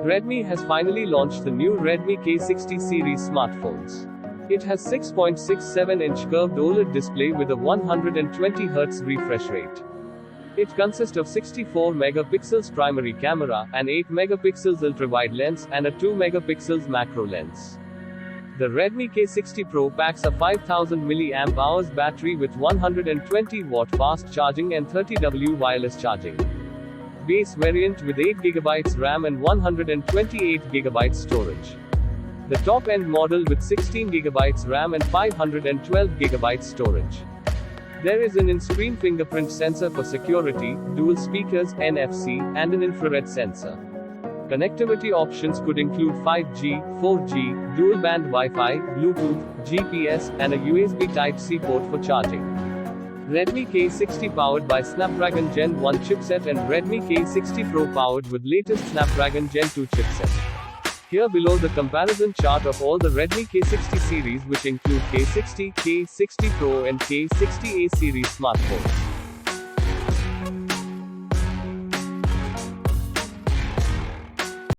Redmi has finally launched the new Redmi K60 series smartphones. It has 6.67-inch curved OLED display with a 120Hz refresh rate. It consists of 64 megapixels primary camera, an 8 megapixels ultra-wide lens, and a 2 megapixels macro lens. The Redmi K60 Pro packs a 5000 mAh battery with 120-watt fast charging and 30W wireless charging. Base variant with 8GB RAM and 128GB storage. The top-end model with 16GB RAM and 512GB storage. There is an in-screen fingerprint sensor for security, dual speakers, NFC, and an infrared sensor. Connectivity options could include 5G, 4G, dual-band Wi-Fi, Bluetooth, GPS, and a USB Type-C port for charging. Redmi K60 powered by Snapdragon Gen 1 chipset and Redmi K60 Pro powered with latest Snapdragon Gen 2 chipset. Here below the comparison chart of all the Redmi K60 series, which include K60, K60 Pro and K60E series smartphones.